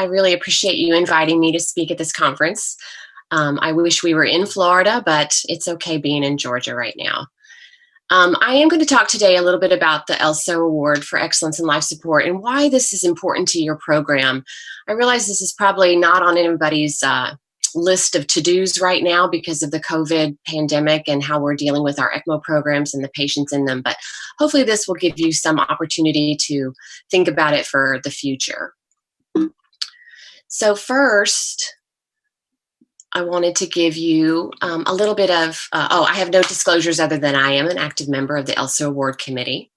I really appreciate you inviting me to speak at this conference. I wish we were in Florida, but it's okay being in Georgia right now. I am going to talk today a little bit about the ELSO Award for Excellence in Life Support and why this is important to your program. I realize this is probably not on anybody's list of to-dos right now because of the COVID pandemic and how we're dealing with our ECMO programs and the patients in them, but hopefully this will give you some opportunity to think about it for the future. So first, I wanted to give you a little bit of, I have no disclosures other than I am an active member of the ELSO Award Committee.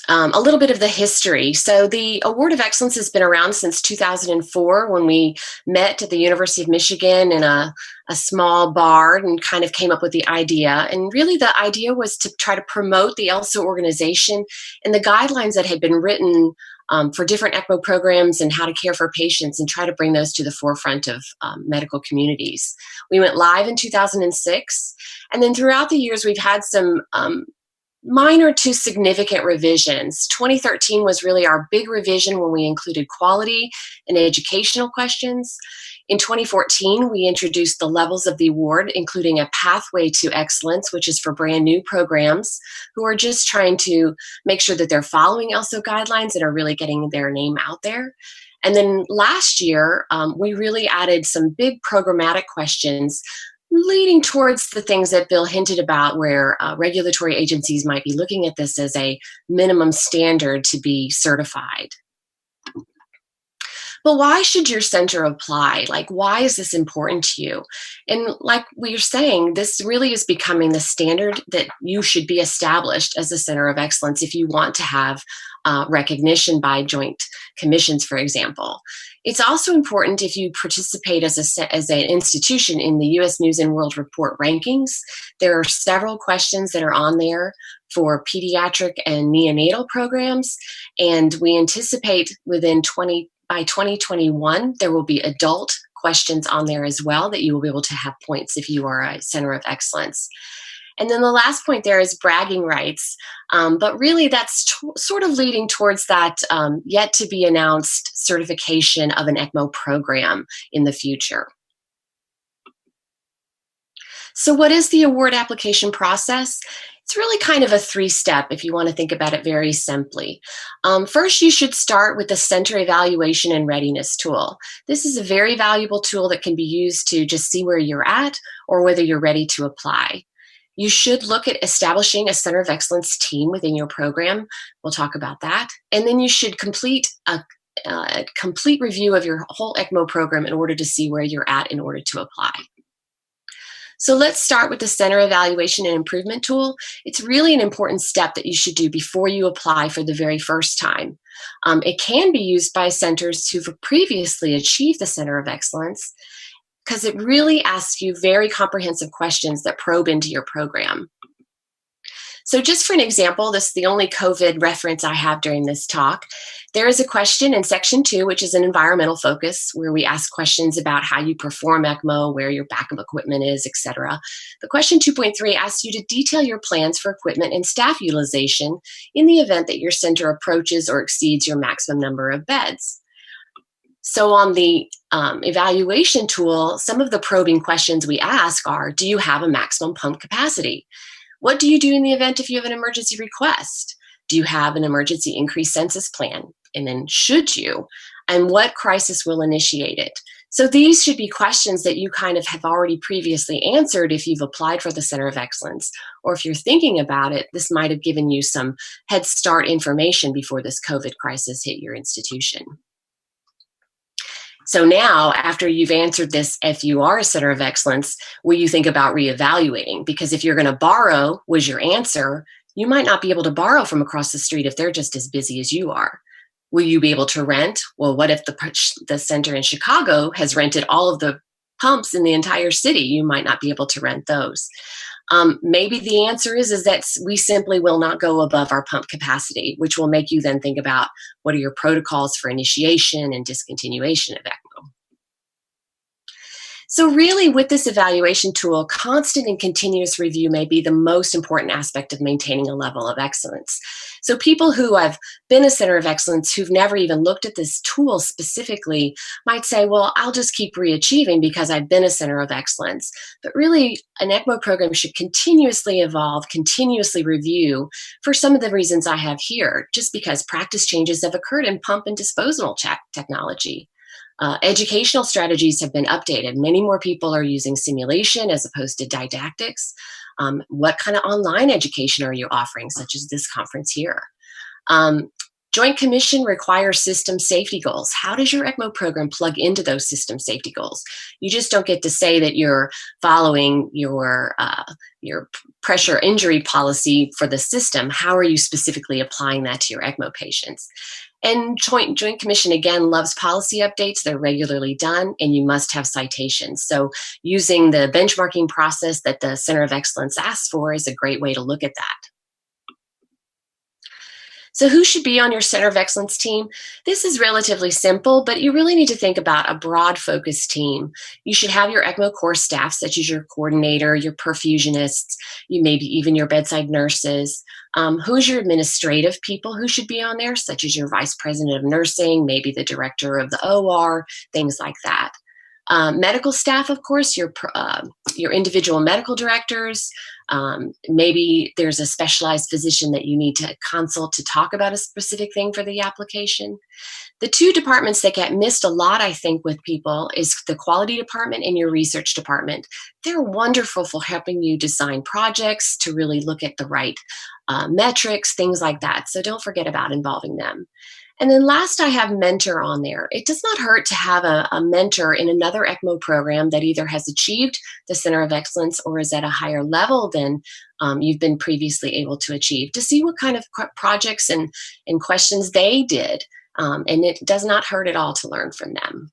A little bit of the history. So the Award of Excellence has been around since 2004 when we met at the University of Michigan in a small bar and kind of came up with the idea. And really the idea was to try to promote the ELSO organization and the guidelines that had been written for different ECMO programs and how to care for patients and try to bring those to the forefront of medical communities. We went live in 2006, and then throughout the years we've had some minor to significant revisions. 2013 was really our big revision when we included quality and educational questions. In 2014, we introduced the levels of the award, including a pathway to excellence, which is for brand new programs who are just trying to make sure that they're following ELSO guidelines and are really getting their name out there. And then last year, we really added some big programmatic questions leading towards the things that Bill hinted about, where regulatory agencies might be looking at this as a minimum standard to be certified. But why should your center apply? Like, why is this important to you? And like we were saying, this really is becoming the standard that you should be established as a center of excellence if you want to have recognition by joint commissions, for example. It's also important if you participate as an institution in the U.S. News and World Report rankings. There are several questions that are on there for pediatric and neonatal programs, and we anticipate by 2021, there will be adult questions on there as well that you will be able to have points if you are a center of excellence. And then the last point there is bragging rights, but really that's sort of leading towards that yet to be announced certification of an ECMO program in the future. So what is the award application process? It's really kind of a three-step if you want to think about it very simply. First, you should start with the Center Evaluation and Readiness tool. This is a very valuable tool that can be used to just see where you're at or whether you're ready to apply. You should look at establishing a Center of Excellence team within your program. We'll talk about that. And then you should complete a complete review of your whole ECMO program in order to see where you're at in order to apply. So let's start with the Center Evaluation and Improvement tool. It's really an important step that you should do before you apply for the very first time. It can be used by centers who've previously achieved the Center of Excellence because it really asks you very comprehensive questions that probe into your program. So just for an example, this is the only COVID reference I have during this talk. There is a question in section 2, which is an environmental focus, where we ask questions about how you perform ECMO, where your backup equipment is, etc. The question 2.3 asks you to detail your plans for equipment and staff utilization in the event that your center approaches or exceeds your maximum number of beds. So on the evaluation tool, some of the probing questions we ask are, do you have a maximum pump capacity? What do you do in the event if you have an emergency request? Do you have an emergency increase census plan? And then should you? And what crisis will initiate it? So these should be questions that you kind of have already previously answered if you've applied for the Center of Excellence. Or if you're thinking about it, this might have given you some head start information before this COVID crisis hit your institution. So now, after you've answered this, if you are a Center of Excellence, will you think about reevaluating? Because if you're going to borrow was your answer, you might not be able to borrow from across the street if they're just as busy as you are. Will you be able to rent? Well, what if the center in Chicago has rented all of the pumps in the entire city? You might not be able to rent those. Maybe the answer is that we simply will not go above our pump capacity, which will make you then think about what are your protocols for initiation and discontinuation of ECMO. So, really, with this evaluation tool, constant and continuous review may be the most important aspect of maintaining a level of excellence. So, people who have been a center of excellence who've never even looked at this tool specifically might say, well, I'll just keep reachieving because I've been a center of excellence. But really, an ECMO program should continuously evolve, continuously review for some of the reasons I have here, just because practice changes have occurred in pump and disposal technology. Educational strategies have been updated. Many more people are using simulation as opposed to didactics. What kind of online education are you offering, such as this conference here? Um, Joint Commission requires system safety goals. How does your ECMO program plug into those system safety goals? You just don't get to say that you're following your pressure injury policy for the system. How are you specifically applying that to your ECMO patients? And Joint Commission, again, loves policy updates. They're regularly done, and you must have citations. So using the benchmarking process that the Center of Excellence asks for is a great way to look at that. So who should be on your Center of Excellence team? This is relatively simple, but you really need to think about a broad focused team. You should have your ECMO core staff, such as your coordinator, your perfusionists, you maybe even your bedside nurses. Who's your administrative people who should be on there, such as your vice president of nursing, maybe the director of the OR, things like that. Medical staff, of course, your individual medical directors. Maybe there's a specialized physician that you need to consult to talk about a specific thing for the application. The two departments that get missed a lot, I think, with people is the quality department and your research department. They're wonderful for helping you design projects to really look at the right metrics, things like that. So don't forget about involving them. And then last, I have mentor on there. It does not hurt to have a mentor in another ECMO program that either has achieved the Center of Excellence or is at a higher level than you've been previously able to achieve, to see what kind of projects and questions they did. And it does not hurt at all to learn from them.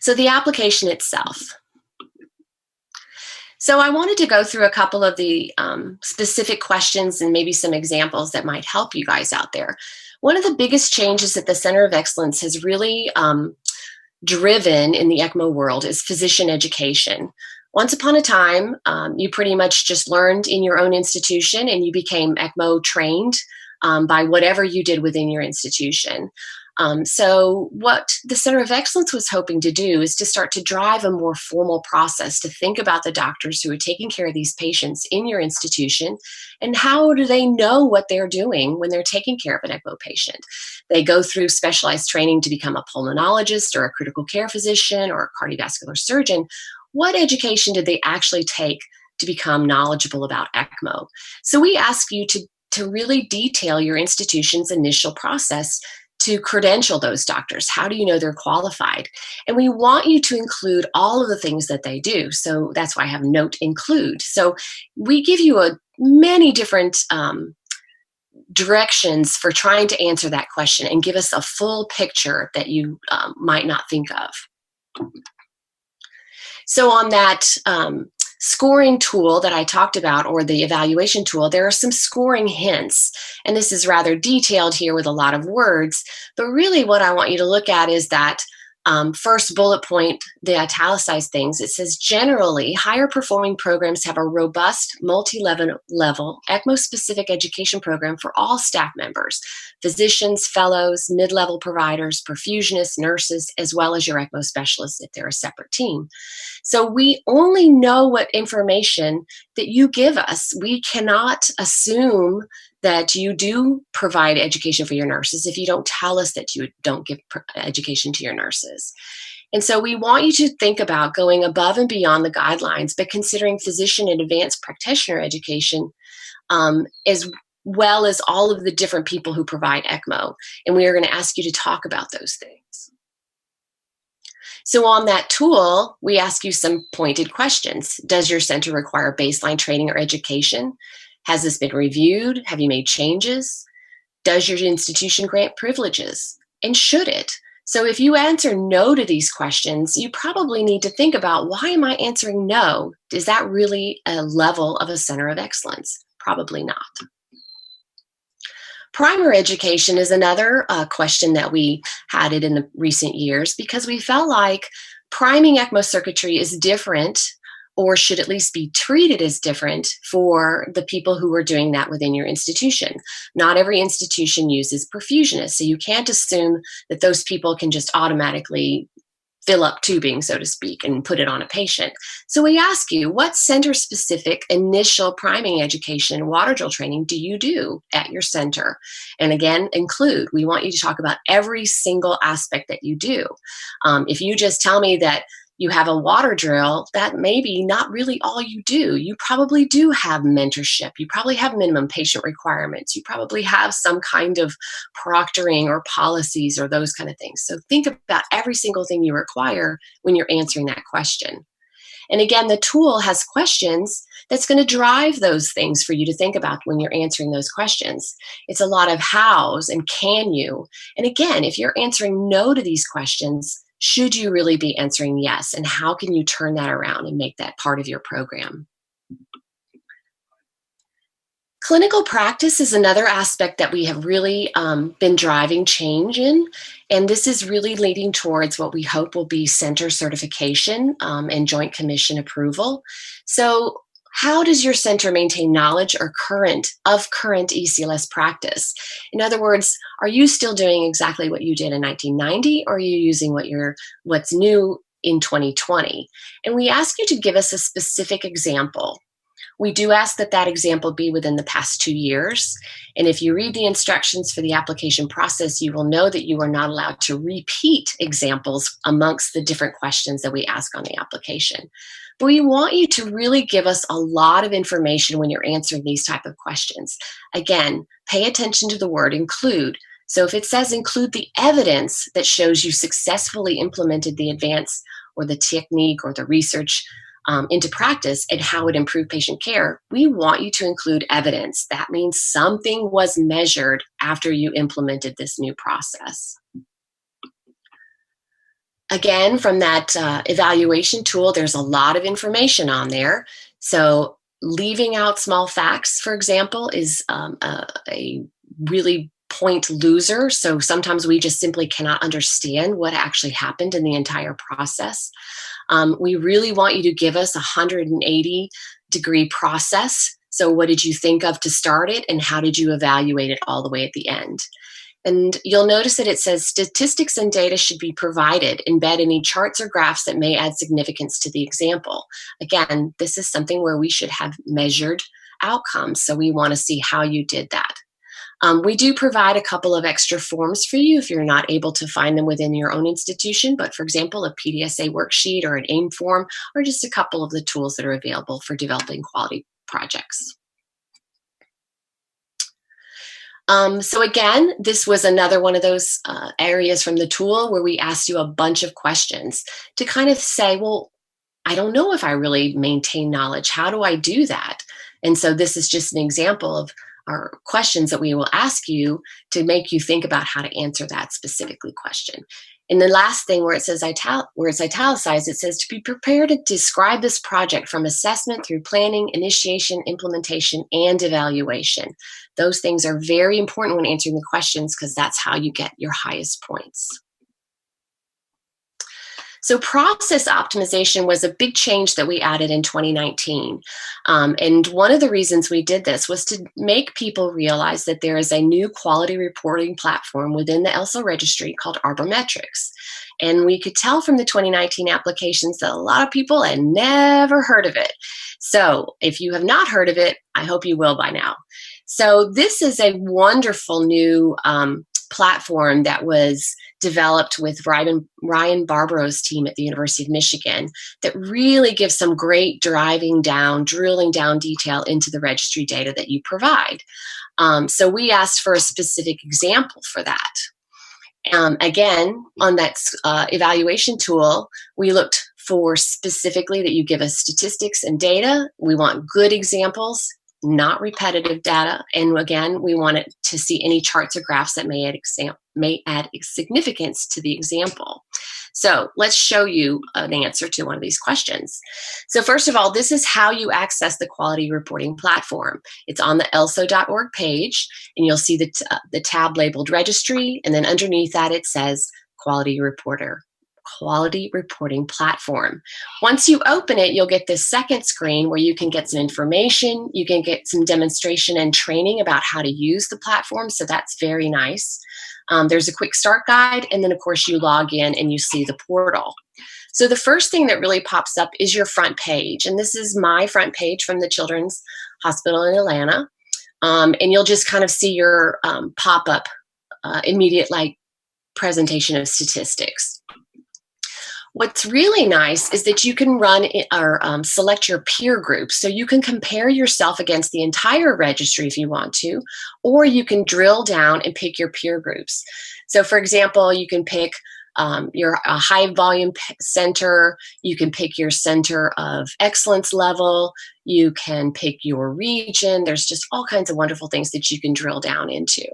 So the application itself. So I wanted to go through a couple of the specific questions and maybe some examples that might help you guys out there. One of the biggest changes that the Center of Excellence has really driven in the ECMO world is physician education. Once upon a time, you pretty much just learned in your own institution and you became ECMO trained by whatever you did within your institution. So what the Center of Excellence was hoping to do is to start to drive a more formal process to think about the doctors who are taking care of these patients in your institution and how do they know what they're doing when they're taking care of an ECMO patient. They go through specialized training to become a pulmonologist or a critical care physician or a cardiovascular surgeon. What education did they actually take to become knowledgeable about ECMO? So we ask you to really detail your institution's initial process to credential those doctors. How do you know they're qualified? And we want you to include all of the things that they do. So that's why I have note include. So we give you many different directions for trying to answer that question and give us a full picture that you might not think of. So on that scoring tool that I talked about, or the evaluation tool, there are some scoring hints. And this is rather detailed here with a lot of words. But really what I want you to look at is that first bullet point, the italicized things. It says, generally, higher performing programs have a robust multi-level ECMO-specific education program for all staff members, physicians, fellows, mid-level providers, perfusionists, nurses, as well as your ECMO specialists if they're a separate team. So we only know what information that you give us. We cannot assume that you do provide education for your nurses if you don't tell us that you don't give education to your nurses. And so we want you to think about going above and beyond the guidelines, but considering physician and advanced practitioner education as well as all of the different people who provide ECMO. And we are going to ask you to talk about those things. So on that tool, we ask you some pointed questions. Does your center require baseline training or education? Has this been reviewed? Have you made changes? Does your institution grant privileges? And should it? So if you answer no to these questions, you probably need to think about, why am I answering no? Is that really a level of a center of excellence? Probably not. Primer education is another question that we had it in the recent years because we felt like priming ECMO circuitry is different or should at least be treated as different for the people who are doing that within your institution. Not every institution uses perfusionists, so you can't assume that those people can just automatically fill up tubing, so to speak, and put it on a patient. So we ask you, what center-specific initial priming education, water drill training do you do at your center? And again, we want you to talk about every single aspect that you do. If you just tell me that you have a water drill, that may be not really all you do. You probably do have mentorship. You probably have minimum patient requirements. You probably have some kind of proctoring or policies or those kind of things. So think about every single thing you require when you're answering that question. And again, the tool has questions that's going to drive those things for you to think about when you're answering those questions. It's a lot of hows and can you. And again, if you're answering no to these questions, should you really be answering yes? And how can you turn that around and make that part of your program? Clinical practice is another aspect that we have really been driving change in, and this is really leading towards what we hope will be center certification and joint commission approval. So how does your center maintain knowledge of current ECLS practice? In other words, are you still doing exactly what you did in 1990, or are you using what's new in 2020? And we ask you to give us a specific example. We do ask that that example be within the past 2 years. And if you read the instructions for the application process, you will know that you are not allowed to repeat examples amongst the different questions that we ask on the application. But we want you to really give us a lot of information when you're answering these type of questions. Again, pay attention to the word include. So if it says include the evidence that shows you successfully implemented the advance or the technique or the research into practice and how it improved patient care, we want you to include evidence. That means something was measured after you implemented this new process. Again, from that evaluation tool, there's a lot of information on there. So leaving out small facts, for example, is a really point loser. So sometimes we just simply cannot understand what actually happened in the entire process. We really want you to give us a 180-degree process. So what did you think of to start it, and how did you evaluate it all the way at the end? And you'll notice that it says statistics and data should be provided. Embed any charts or graphs that may add significance to the example. Again, this is something where we should have measured outcomes. So we want to see how you did that. We do provide a couple of extra forms for you if you're not able to find them within your own institution, but for example, a PDSA worksheet or an AIM form, or just a couple of the tools that are available for developing quality projects. So again, this was another one of those areas from the tool where we asked you a bunch of questions to kind of say, well, I don't know if I really maintain knowledge. How do I do that? And so this is just an example of our questions that we will ask you to make you think about how to answer that specifically question. And the last thing where it says where it's italicized, it says to be prepared to describe this project from assessment through planning, initiation, implementation, and evaluation. Those things are very important when answering the questions because that's how you get your highest points. So process optimization was a big change that we added in 2019. And one of the reasons we did this was to make people realize that there is a new quality reporting platform within the ELSO registry called Arbormetrics. And we could tell from the 2019 applications that a lot of people had never heard of it. So if you have not heard of it, I hope you will by now. So this is a wonderful new platform that was developed with Ryan Barbaro's team at the University of Michigan that really gives some great drilling down detail into the registry data that you provide. So we asked for a specific example for that. Again, on that evaluation tool, we looked for specifically that you give us statistics and data. We want good examples, not repetitive data. And again, we want it to see any charts or graphs that may add significance to the example. So let's show you an answer to one of these questions. So first of all, this is how you access the quality reporting platform. It's on the ELSO.org page, and you'll see the tab labeled registry, and then underneath that it says quality reporting platform. Once you open it, you'll get this second screen where you can get some information, you can get some demonstration and training about how to use the platform, so that's very nice. There's a quick start guide, and then of course you log in and you see the portal. So the first thing that really pops up is your front page, and this is my front page from the Children's Hospital in Atlanta, and you'll just kind of see your pop-up immediate presentation of statistics. What's really nice is that you can run or select your peer groups. So you can compare yourself against the entire registry if you want to, or you can drill down and pick your peer groups. So for example, you can pick your high volume center, you can pick your center of excellence level, you can pick your region. There's just all kinds of wonderful things that you can drill down into.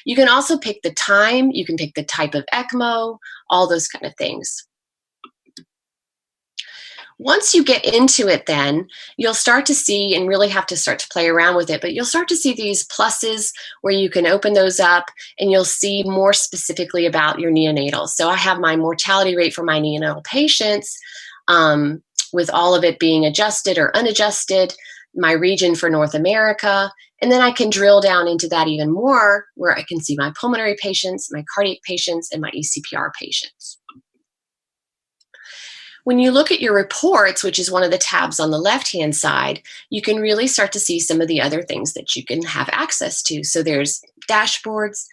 You can also pick the time, you can pick the type of ECMO, all those kind of things. Once you get into it, then you'll start to see and really have to start to play around with it, but you'll start to see these pluses where you can open those up and you'll see more specifically about your neonatals. So I have my mortality rate for my neonatal patients with all of it being adjusted or unadjusted, my region for North America, and then I can drill down into that even more where I can see my pulmonary patients, my cardiac patients, and my ECPR patients. When you look at your reports, which is one of the tabs on the left-hand side, you can really start to see some of the other things that you can have access to. So there's dashboards,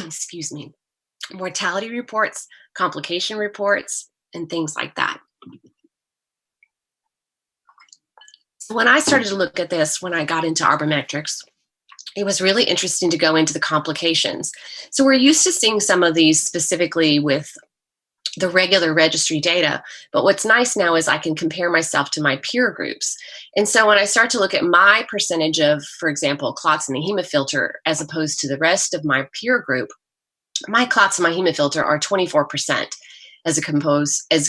excuse me, mortality reports, complication reports, and things like that. When I started to look at this, when I got into Arbormetrics, it was really interesting to go into the complications. So we're used to seeing some of these specifically with the regular registry data, but what's nice now is I can compare myself to my peer groups. And so when I start to look at my percentage of, for example, clots in the hemofilter as opposed to the rest of my peer group, my clots in my hemofilter are 24% as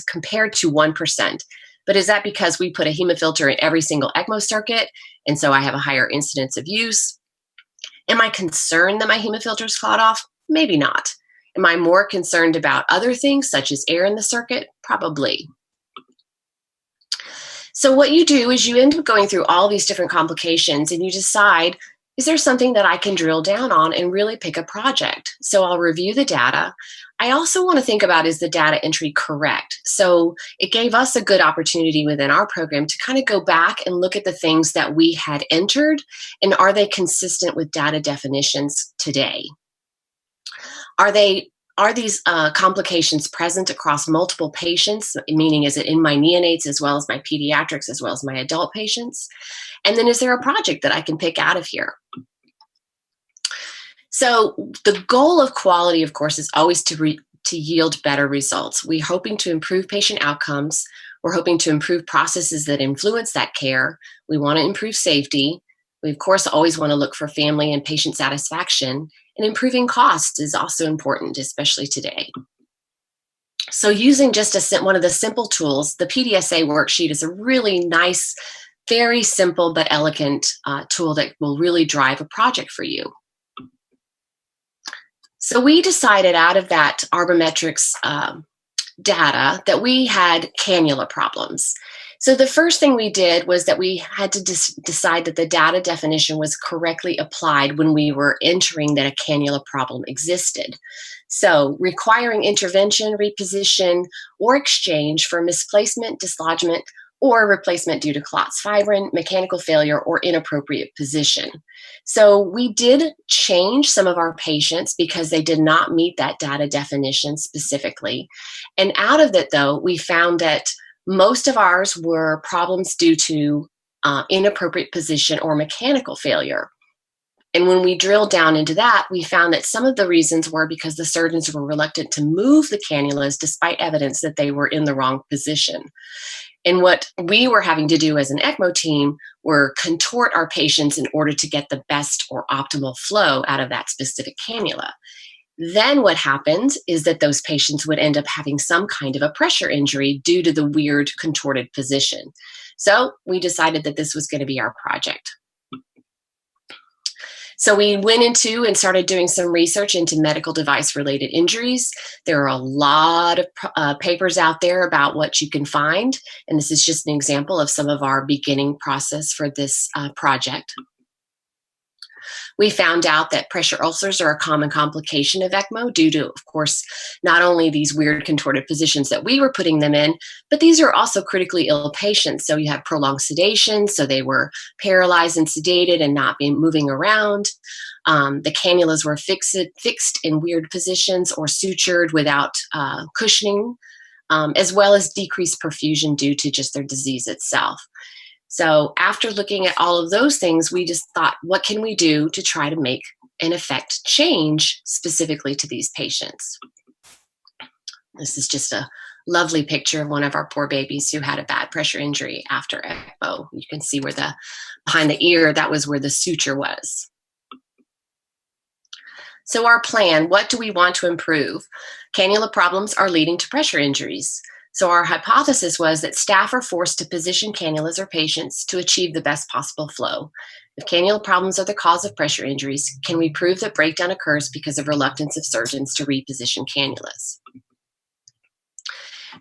compared to 1%. But is that because we put a hemofilter in every single ECMO circuit, and so I have a higher incidence of use? Am I concerned that my hemofilters clot off? Maybe not. Am I more concerned about other things such as air in the circuit? Probably. So what you do is you end up going through all these different complications and you decide, is there something that I can drill down on and really pick a project? So I'll review the data. I also want to think about, is the data entry correct? So it gave us a good opportunity within our program to kind of go back and look at the things that we had entered, and are they consistent with data definitions today? Are these complications present across multiple patients? Meaning, is it in my neonates as well as my pediatrics as well as my adult patients? And then is there a project that I can pick out of here? So the goal of quality, of course, is always to yield better results. We're hoping to improve patient outcomes. We're hoping to improve processes that influence that care. We want to improve safety. We, of course, always want to look for family and patient satisfaction. And improving costs is also important, especially today. So using just one of the simple tools, the PDSA worksheet is a really nice, very simple but elegant tool that will really drive a project for you. So we decided out of that Arbormetrics data that we had cannula problems. So the first thing we did was that we had to decide that the data definition was correctly applied when we were entering that a cannula problem existed. So requiring intervention, reposition, or exchange for misplacement, dislodgement, or replacement due to clots, fibrin, mechanical failure, or inappropriate position. So we did change some of our patients because they did not meet that data definition specifically. And out of it, though, we found that most of ours were problems due to inappropriate position or mechanical failure. And when we drilled down into that, we found that some of the reasons were because the surgeons were reluctant to move the cannulas despite evidence that they were in the wrong position. And what we were having to do as an ECMO team were contort our patients in order to get the best or optimal flow out of that specific cannula. Then what happened is that those patients would end up having some kind of a pressure injury due to the weird contorted position. So we decided that this was going to be our project. So we went into and started doing some research into medical device related injuries. There are a lot of papers out there about what you can find. And this is just an example of some of our beginning process for this project. We found out that pressure ulcers are a common complication of ECMO due to, of course, not only these weird contorted positions that we were putting them in, but these are also critically ill patients. So you have prolonged sedation, so they were paralyzed and sedated and not being moving around. The cannulas were fixed in weird positions or sutured without cushioning, as well as decreased perfusion due to just their disease itself. So after looking at all of those things, we just thought, what can we do to try to make an effect change specifically to these patients? This is just a lovely picture of one of our poor babies who had a bad pressure injury after ECMO. You can see where behind the ear, that was where the suture was. So our plan, what do we want to improve? Cannula problems are leading to pressure injuries. So our hypothesis was that staff are forced to position cannulas or patients to achieve the best possible flow. If cannula problems are the cause of pressure injuries, can we prove that breakdown occurs because of reluctance of surgeons to reposition cannulas?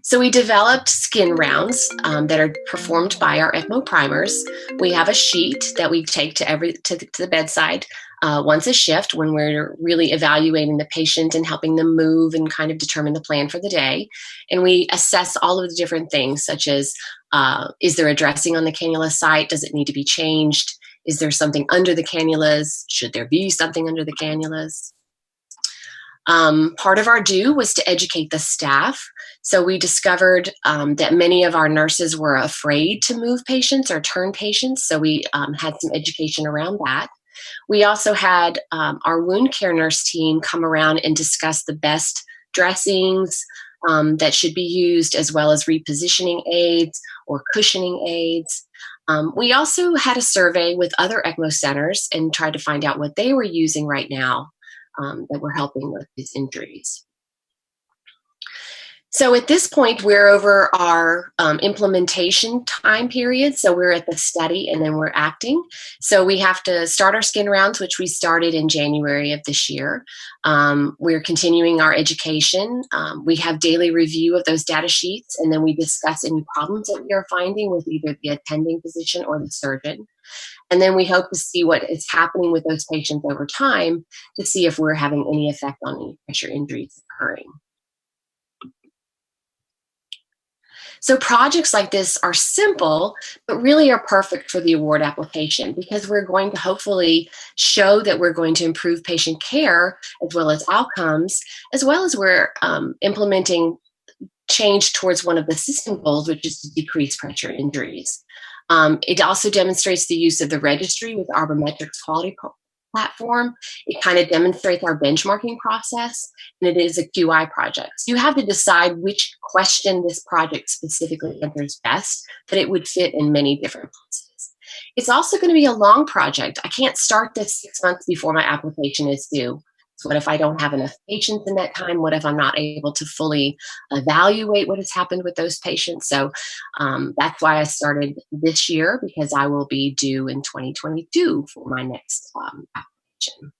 So we developed skin rounds that are performed by our ECMO primers. We have a sheet that we take to the bedside once a shift when we're really evaluating the patient and helping them move and kind of determine the plan for the day. And we assess all of the different things, such as is there a dressing on the cannula site? Does it need to be changed? Is there something under the cannulas? Should there be something under the cannulas? Part of our due was to educate the staff. So we discovered that many of our nurses were afraid to move patients or turn patients. So we had some education around that. We also had our wound care nurse team come around and discuss the best dressings that should be used, as well as repositioning aids or cushioning aids. We also had a survey with other ECMO centers and tried to find out what they were using right now that were helping with these injuries. So at this point, we're over our implementation time period. So we're at the study and then we're acting. So we have to start our skin rounds, which we started in January of this year. We're continuing our education. We have daily review of those data sheets, and then we discuss any problems that we are finding with either the attending physician or the surgeon. And then we hope to see what is happening with those patients over time to see if we're having any effect on any pressure injuries occurring. So projects like this are simple, but really are perfect for the award application because we're going to hopefully show that we're going to improve patient care as well as outcomes, as well as we're implementing change towards one of the system goals, which is to decrease pressure injuries. It also demonstrates the use of the registry with Arbormetrics quality platform. It kind of demonstrates our benchmarking process, and it is a QI project. So you have to decide which question this project specifically answers best, but it would fit in many different places. It's also going to be a long project. I can't start this 6 months before my application is due. So what if I don't have enough patients in that time? What if I'm not able to fully evaluate what has happened with those patients? So that's why I started this year, because I will be due in 2022 for my next application.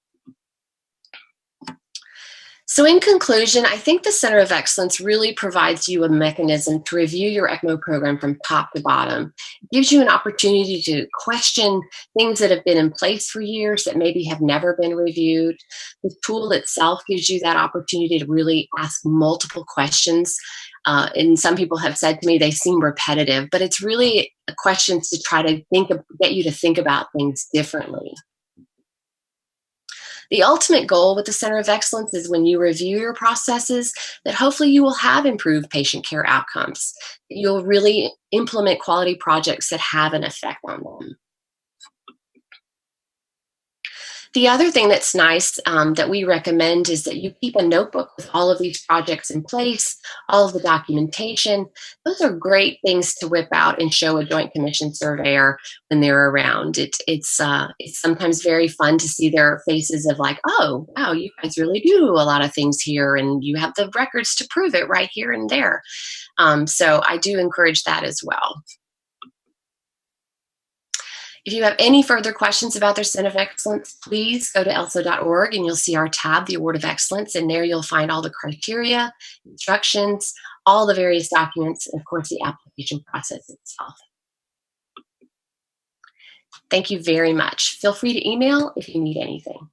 So in conclusion, I think the Center of Excellence really provides you a mechanism to review your ECMO program from top to bottom. It gives you an opportunity to question things that have been in place for years that maybe have never been reviewed. The tool itself gives you that opportunity to really ask multiple questions. And some people have said to me they seem repetitive, but it's really questions to try to get you to think about things differently. The ultimate goal with the Center of Excellence is when you review your processes that hopefully you will have improved patient care outcomes. You'll really implement quality projects that have an effect on them. The other thing that's nice that we recommend is that you keep a notebook with all of these projects in place, all of the documentation. Those are great things to whip out and show a Joint Commission surveyor when they're around. It's sometimes very fun to see their faces of like, oh, wow, you guys really do a lot of things here, and you have the records to prove it right here and there. So I do encourage that as well. If you have any further questions about their Center of Excellence, please go to elso.org and you'll see our tab, the Award of Excellence, and there you'll find all the criteria, instructions, all the various documents, and of course the application process itself. Thank you very much. Feel free to email if you need anything.